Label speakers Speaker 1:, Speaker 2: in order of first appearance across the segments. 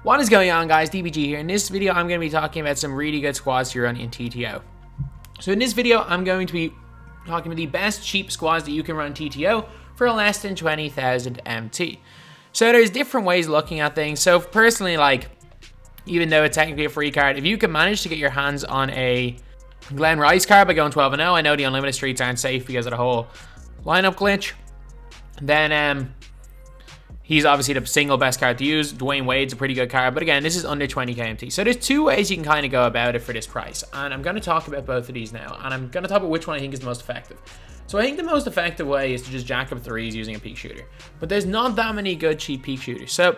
Speaker 1: What is going on, guys? DBG here. In this video, I'm going to be talking about some really good squads to run in TTO. So in this video, I'm going to be talking about the best cheap squads that you can run in TTO for less than 20,000 MT. So there's different ways of looking at things. So personally, like, even though it's technically a free card, if you can manage to get your hands on a Glenn Rice card by going 12-0, I know the unlimited streets aren't safe because of the whole lineup glitch, then he's obviously the single best card to use. Dwayne Wade's a pretty good card, but again, this is under 20k MT. So there's two ways you can kind of go about it for this price, and I'm going to talk about both of these now, and I'm going to talk about which one I think is the most effective. So I think the most effective way is to just jack up threes using a peak shooter, but there's not that many good cheap peak shooters. So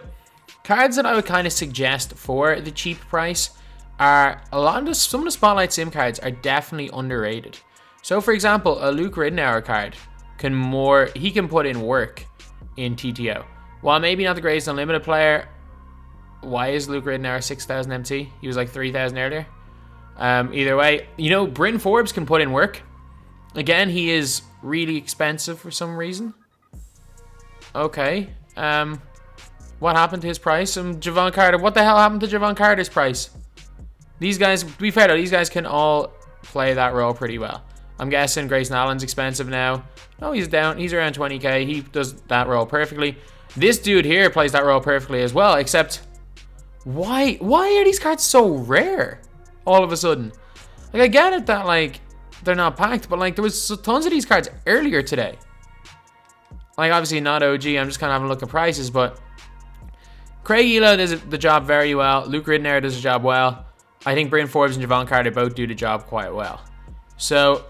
Speaker 1: cards that I would kind of suggest for the cheap price are some of the Spotlight Sim cards are definitely underrated. So for example, a Luke Ridnour card he can put in work in TTO. While maybe not the greatest unlimited player, why is Luke Ridnour 6,000 MT? He was like 3,000 earlier. Either way, you know, Bryn Forbes can put in work. Again, he is really expensive for some reason. Okay. What happened to his price? Javon Carter. What the hell happened to Javon Carter's price? These guys, to be fair though, these guys can all play that role pretty well. I'm guessing Grayson Allen's expensive now. No, he's down. He's around 20k. He does that role perfectly. This dude here plays that role perfectly as well, except why are these cards so rare all of a sudden? Like, I get it that, like, they're not packed, but, like, there was tons of these cards earlier today. Like, obviously not OG, I'm just kind of having a look at prices, but Craig Elo does the job very well. Luke Ridnour does the job well. I think Bryn Forbes and Javon Carter both do the job quite well. So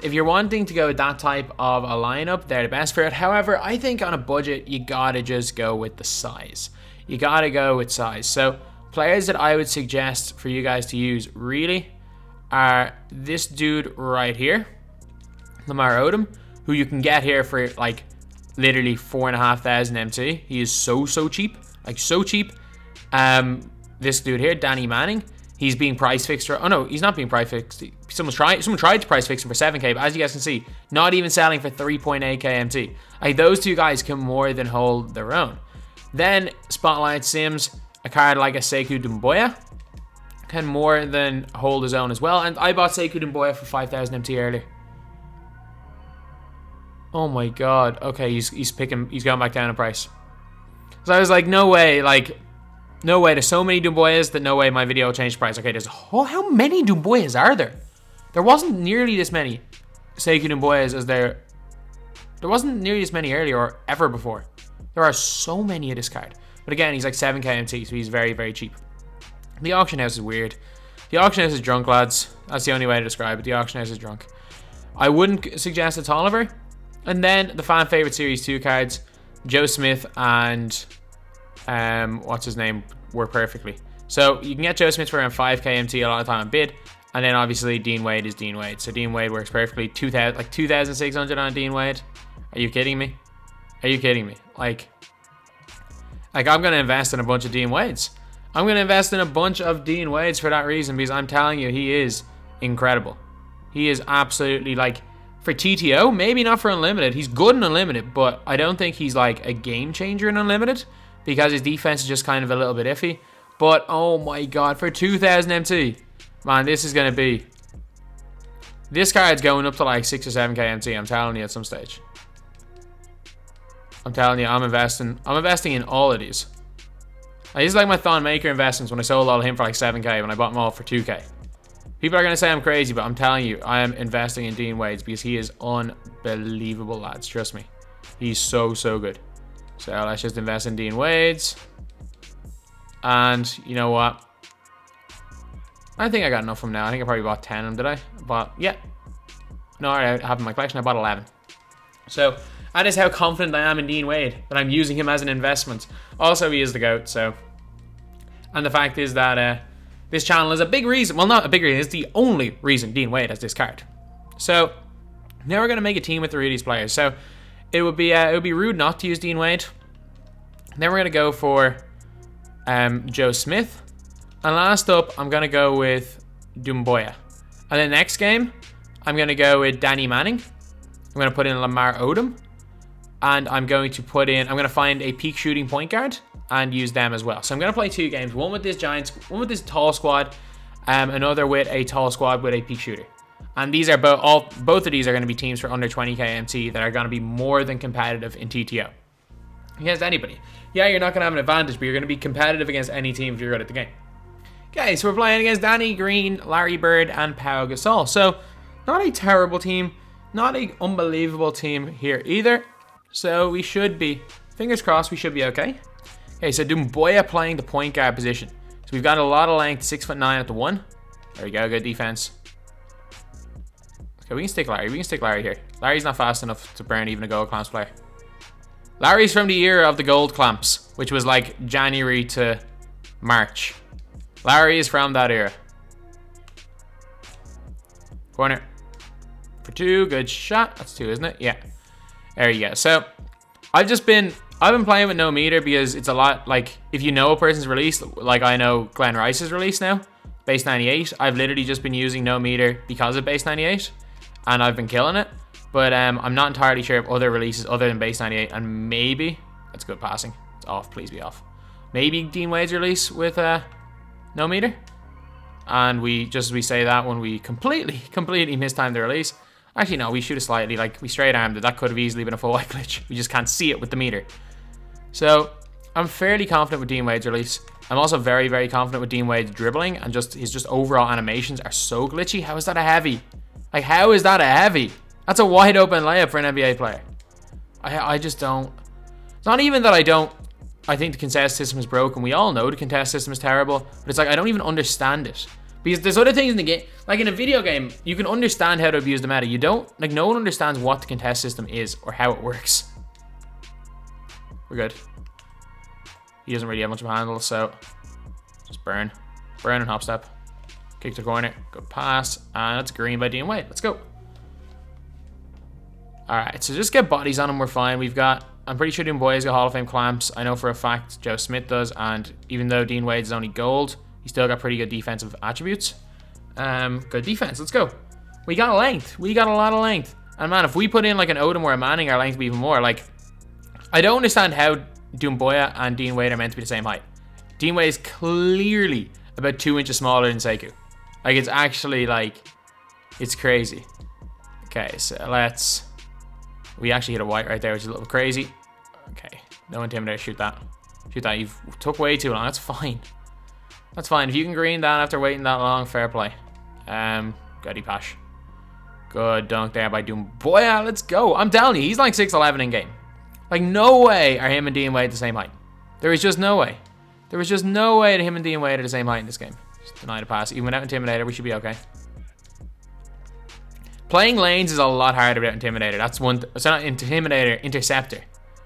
Speaker 1: if you're wanting to go with that type of a lineup, they're the best for it. However, I think on a budget, you gotta just go with the size. You gotta go with size. So players that I would suggest for you guys to use really are this dude right here, Lamar Odom, who you can get here for like literally 4,500 MT. He is so cheap, like so cheap. This dude here, Danny Manning. He's being price fixed. Oh no, he's not being price fixed. Someone tried to price fix him for 7k, but as you guys can see, not even selling for 3.8k MT. Like, those two guys can more than hold their own. Then Spotlight Sims, a card like a Sekou Doumbouya can more than hold his own as well. And I bought Sekou Doumbouya for 5,000 MT earlier. Oh my god. Okay, he's going back down in price. So I was like, no way, like, no way. There's so many Doumbouas that no way my video will change the price. Okay, how many Doumbouas are there? There wasn't nearly this many Sekou Doumbouas as there wasn't nearly this many earlier or ever before. There are so many of this card. But again, he's like 7k MT, so he's very, very cheap. The auction house is weird. The auction house is drunk, lads. That's the only way to describe it. The auction house is drunk. I wouldn't suggest it's Oliver. And then the fan favorite Series 2 cards, Joe Smith and what's his name, work perfectly. So you can get Joe Smith for around 5k MT a lot of time on bid, and then obviously Dean Wade is Dean Wade. So Dean Wade works perfectly. 2,600 on Dean Wade. Are you kidding me? Are you kidding me? Like I'm gonna invest in a bunch of Dean Wades. I'm gonna invest in a bunch of Dean Wades for that reason, because I'm telling you, he is incredible. He is absolutely, like, for TTO, maybe not for Unlimited. He's good in Unlimited, but I don't think he's like a game changer in Unlimited, because his defense is just kind of a little bit iffy. But oh my god, for 2,000 MT, man, this is gonna be. This card's going up to like 6 or 7k MT. I'm telling you, at some stage. I'm telling you, I'm investing in all of these. Like, this is like my Thon Maker investments when I sold all of him for like 7k when I bought them all for 2k. People are gonna say I'm crazy, but I'm telling you, I am investing in Dean Wades because he is unbelievable, lads. Trust me, he's so good. So let's just invest in Dean Wades. And you know what? I think I got enough from now. I think I probably bought 10 of them, did I? But yeah. No, I have in my collection. I bought 11. So that is how confident I am in Dean Wade, that I'm using him as an investment. Also, he is the GOAT, so. And the fact is that this channel is a big reason. Well, not a big reason. It's the only reason Dean Wade has this card. So now we're going to make a team with three of these players. So it would be rude not to use Dean Wade. Then we're going to go for Joe Smith. And last up, I'm going to go with Doumbouya. And then next game, I'm going to go with Danny Manning. I'm going to put in Lamar Odom. And I'm going to find a peak shooting point guard. and use them as well. So I'm going to play 2 games, one with this Giants, one with this tall squad, another with a tall squad with a peak shooter. And these are both of these are going to be teams for under 20k MT that are going to be more than competitive in TTO against anybody. Yeah, you're not going to have an advantage, but you're going to be competitive against any team if you're good at the game. Okay, so we're playing against Danny Green, Larry Bird, and Pau Gasol. So not a terrible team, not an unbelievable team here either. So we should be, fingers crossed, we should be okay. Okay, so Doumbouya playing the point guard position. So we've got a lot of length, 6'9" at the 1. There we go, good defense. Okay, we can stick Larry here. Larry's not fast enough to burn even a gold clamps player. Larry's from the era of the gold clamps, which was like January to March. Larry is from that era. Corner. For 2, good shot. That's 2, isn't it? Yeah. There you go. So, I've been playing with no meter because it's a lot, like, if you know a person's release, like I know Glenn Rice's release now, base 98, I've literally just been using no meter because of base 98, and I've been killing it. But I'm not entirely sure of other releases other than base 98, and maybe, that's good passing. It's off, please be off. Maybe Dean Wade's release with no meter. And we say that when we completely mistimed the release. Actually, no, we shoot it slightly, like we straight armed it. That could have easily been a full white glitch. We just can't see it with the meter. So I'm fairly confident with Dean Wade's release. I'm also very, very confident with Dean Wade's dribbling, and his overall animations are so glitchy. How is that a heavy? Like, how is that a heavy? That's a wide open layup for an NBA player. I just don't. It's not even that I think the contest system is broken. We all know the contest system is terrible, but it's like I don't even understand it. Because there's other things in the game, like in a video game, you can understand how to abuse the meta. You don't, like, no one understands what the contest system is or how it works. We're good. He doesn't really have much of a handle, so just burn and hop step. Kick to corner, good pass, and that's green by Dean Wade. Let's go. Alright, so just get bodies on him, we're fine. I'm pretty sure Doumbouya's got Hall of Fame clamps. I know for a fact Joe Smith does, and even though Dean Wade is only gold, he's still got pretty good defensive attributes. Good defense, let's go. We got length, we got a lot of length. And man, if we put in like an Odom or a Manning, our length would be even more. Like, I don't understand how Doumbouya and Dean Wade are meant to be the same height. Dean Wade is clearly about 2 inches smaller than Sekou. Like, it's actually like, it's crazy. Okay, so we actually hit a white right there, which is a little crazy. Okay, no intimidator, shoot that. Shoot that, you've took way too long, that's fine. That's fine, if you can green that after waiting that long, fair play. Goody pash. Good dunk there by Doumbouya, let's go. I'm telling you, he's like 6'11" in game. Like, no way are him and Dean Wade the same height. There is just no way. There is just no way that him and Dean Wade are the same height in this game. Just deny the pass, even without intimidator, we should be okay. Playing lanes is a lot harder without Intimidator. That's one. It's not Intimidator, Interceptor.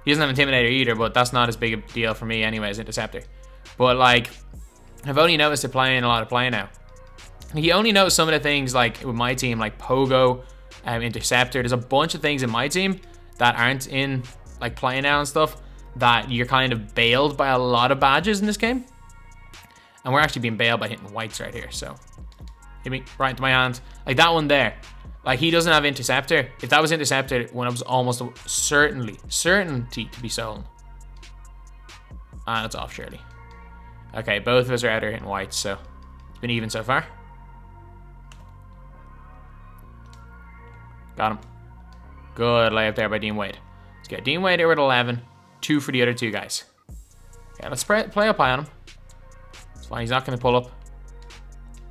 Speaker 1: He doesn't have Intimidator either, but that's not as big a deal for me anyways, Interceptor. But like, I've only noticed it playing a lot of play now. You only notice some of the things like with my team, like Pogo, Interceptor. There's a bunch of things in my team that aren't in like play now and stuff that you're kind of bailed by a lot of badges in this game. And we're actually being bailed by hitting whites right here. So hit me right into my hand. Like that one there. Like, he doesn't have Interceptor. If that was Interceptor, when it was almost certainty to be stolen. It's off, surely. Okay, both of us are out here hitting whites, so it's been even so far. Got him. Good layup there by Dean Wade. Let's get Dean Wade here with 11. 2 for the other 2 guys. Okay, let's play up high on him. It's fine, he's not going to pull up.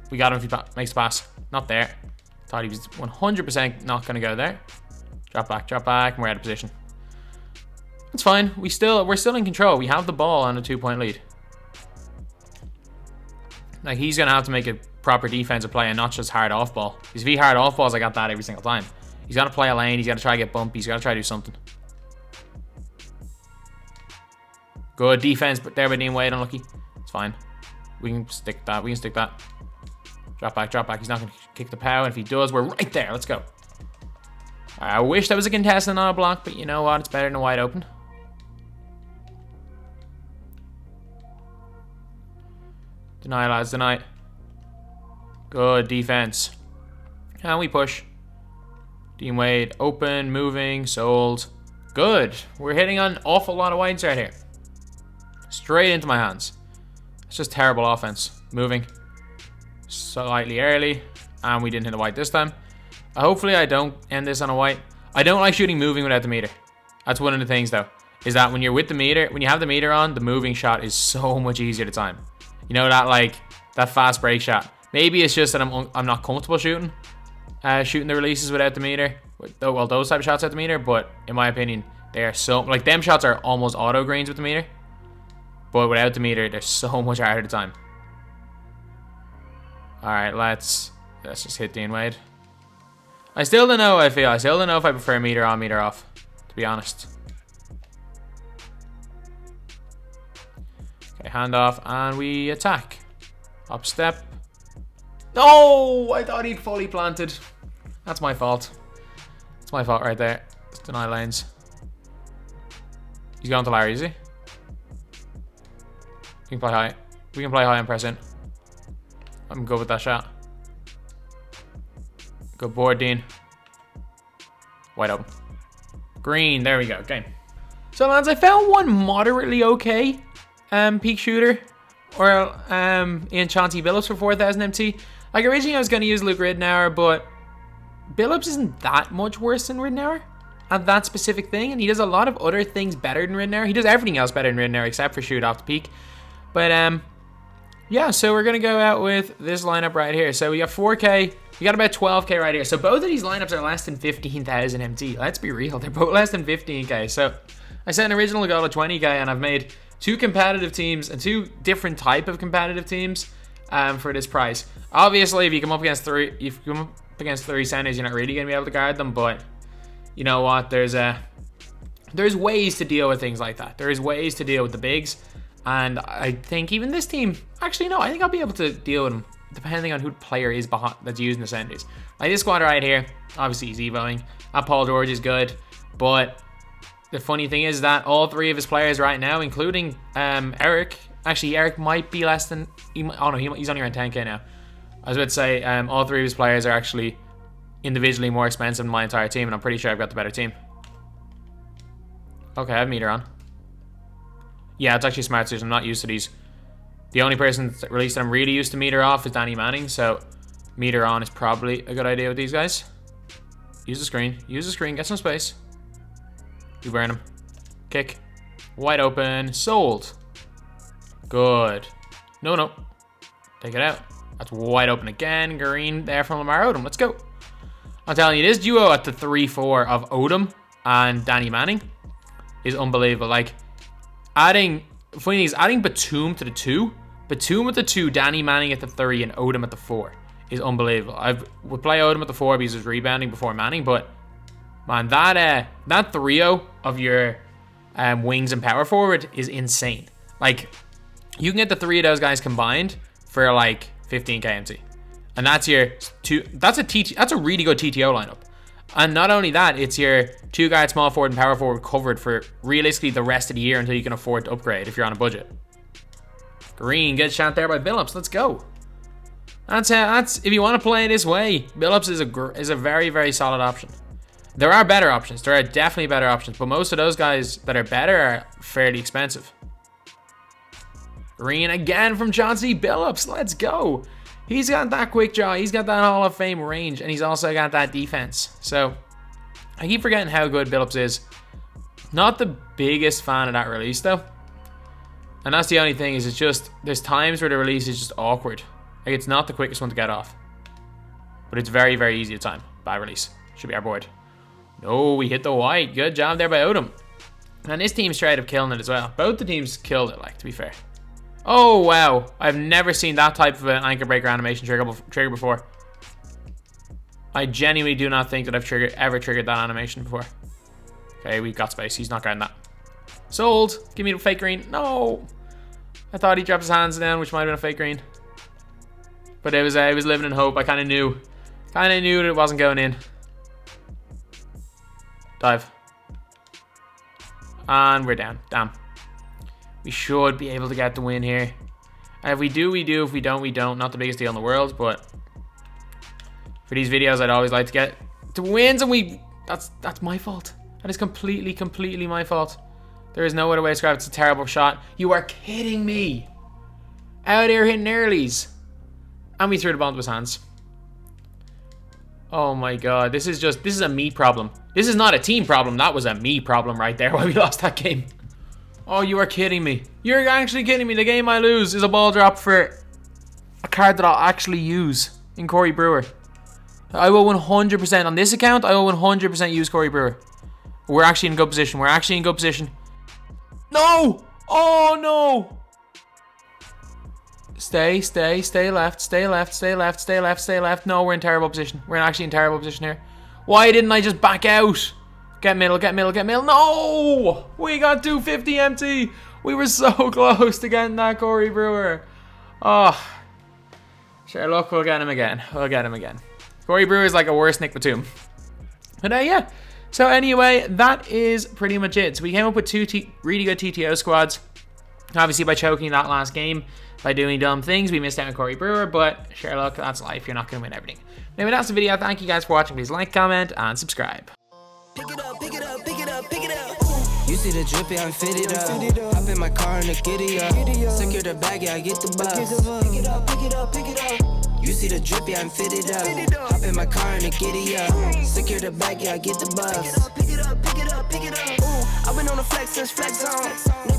Speaker 1: We got him if he makes the pass. Not there. Thought he was 100% not going to go there. Drop back, and we're out of position. It's fine. We're still in control. We have the ball on a 2-point lead. Like, he's going to have to make a proper defensive play and not just hard off ball. Because if he hard off balls, I got that every single time. He's got to play a lane. He's got to try to get bumpy. He's got to try to do something. Good defense, but there by Dean Wade, unlucky. It's fine. We can stick that. Drop back. He's not going to kick the pow. And if he does, we're right there. Let's go. I wish that was a contestant on a block, but you know what? It's better than wide open. Deny, lads, deny. Good defense. And we push. Dean Wade, open, moving, sold. Good. We're hitting on an awful lot of whites right here. Straight into my hands. It's just terrible offense. Moving slightly early. And we didn't hit the white this time. Hopefully I don't end this on a white. I don't like shooting moving without the meter. That's one of the things though. Is that when you're with the meter, when you have the meter on, the moving shot is so much easier to time. You know, that like, that fast break shot. Maybe it's just that I'm not comfortable shooting the releases without the meter. Well, those type of shots at the meter, but in my opinion, they are so, like, them shots are almost auto greens with the meter. But without the meter, they're so much harder to time. Alright, let's just hit Dean Wade. I still don't know how I feel. I still don't know if I prefer meter on, meter off, to be honest. Okay, hand off, and we attack. Up step. No! I thought he'd fully planted. That's my fault. It's my fault right there. It's deny lanes. He's going to Larry, is he? We can play high. We can play high and press in. I'm good with that shot. Good board, Dean. Wide open. Green. There we go. Okay. So, lads, I found one moderately okay peak shooter. Or in Chauncey Billups for 4,000 MT. Like, originally I was going to use Luke Ridnour, but Billups isn't that much worse than Ridnour at that specific thing, and he does a lot of other things better than Ridnour. He does everything else better than Ridnour except for shoot off the peak. But yeah, so we're gonna go out with this lineup right here. So we got 4K, we got about 12K right here. So both of these lineups are less than 15,000 MT. Let's be real, they're both less than 15K. So I set an original goal of 20K, and I've made 2 competitive teams and 2 different type of competitive teams for this price. Obviously, if you come up against three centers, you're not really gonna be able to guard them. But you know what? There's ways to deal with things like that. There is ways to deal with the bigs, and I think even this team. Actually, no, I think I'll be able to deal with them depending on who the player is behind that's using the centers. Like this squad right here, obviously he's evoing. Paul George is good, but the funny thing is that all 3 of his players right now, including Eric. Actually, Eric might be less than. Oh no, he's only around 10K now. I was about to say, all 3 of his players are actually individually more expensive than my entire team, and I'm pretty sure I've got the better team. Okay, I have meter on. Yeah, it's actually smart switch. I'm not used to these. The only person that released that I'm really used to meter off is Danny Manning, so meter on is probably a good idea with these guys. Use the screen. Use the screen. Get some space. You burn him. Kick. Wide open. Sold. Good. No. Take it out. That's wide open again. Green there from Lamar Odom. Let's go. I'm telling you, this duo at the 3-4 of Odom and Danny Manning is unbelievable. Like, adding Batum to the 2, Batum at the 2, Danny Manning at the 3, and Odom at the 4 is unbelievable. I would play Odom at the 4 because he's rebounding before Manning, but man, that trio of your wings and power forward is insane. Like, you can get the 3 of those guys combined for like 15K MT. And that's your that's a really good TTO lineup. And not only that, it's your 2 guard small forward and power forward covered for realistically the rest of the year until you can afford to upgrade if you're on a budget. Green, good shot there by Billups. Let's go. That's if you want to play this way, Billups is a very, very solid option. There are better options. There are definitely better options, but most of those guys that are better are fairly expensive. Green again from Chauncey Billups. Let's go. He's got that quick draw. He's got that Hall of Fame range, and he's also got that defense. So I keep forgetting how good Billups is. Not the biggest fan of that release though. And that's the only thing is it's just there's times where the release is just awkward. Like it's not the quickest one to get off. But it's very, very easy to time. Bad release. Should be our board. No, we hit the white. Good job there by Odom. And this team's straight up killing it as well. Both the teams killed it, like, to be fair. Oh, wow. I've never seen that type of an anchor breaker animation trigger before. I genuinely do not think that I've ever triggered that animation before. Okay, we've got space. He's not getting that. Sold. Give me the fake green. No. I thought he dropped his hands down, which might have been a fake green. But it was living in hope. I kind of knew that it wasn't going in. Dive. And we're down. Damn. We should be able to get the win here. And if we do, we do. If we don't, we don't. Not the biggest deal in the world, but for these videos, I'd always like to get the wins, and that's my fault. That is completely my fault. There is no other way to describe it. It's a terrible shot. You are kidding me. Out here hitting earlies. And we threw the ball into his hands. Oh my god. This is a me problem. This is not a team problem. That was a me problem right there while we lost that game. Oh, you are kidding me. You're actually kidding me. The game I lose is a ball drop for a card that I'll actually use in Corey Brewer. I will 100% on this account. I will 100% use Corey Brewer. We're actually in good position. We're actually in good position. No! Oh no! Stay left. No, we're in terrible position. We're actually in terrible position here. Why didn't I just back out? Get middle. No! We got 250 empty. We were so close to getting that Corey Brewer. Oh. Sure, look, we'll get him again. Corey Brewer is like a worse Nick Batum. But yeah. So anyway, that is pretty much it. So we came up with two really good TTO squads. Obviously by choking that last game, by doing dumb things, we missed out on Corey Brewer, but sure, look, that's life. You're not going to win everything. Anyway, that's the video. Thank you guys for watching. Please like, comment, and subscribe.
Speaker 2: Pick it up. You see the drippy, I'm fitted up. Hop in my car and the giddy up. Secure the bag, yeah, I get the bus. Pick it up. You see the drippy, I'm fitted up. Hop in my car and the giddy up. Secure the bag, yeah, I get the bus. Pick it up. I've been on the flex since flex on.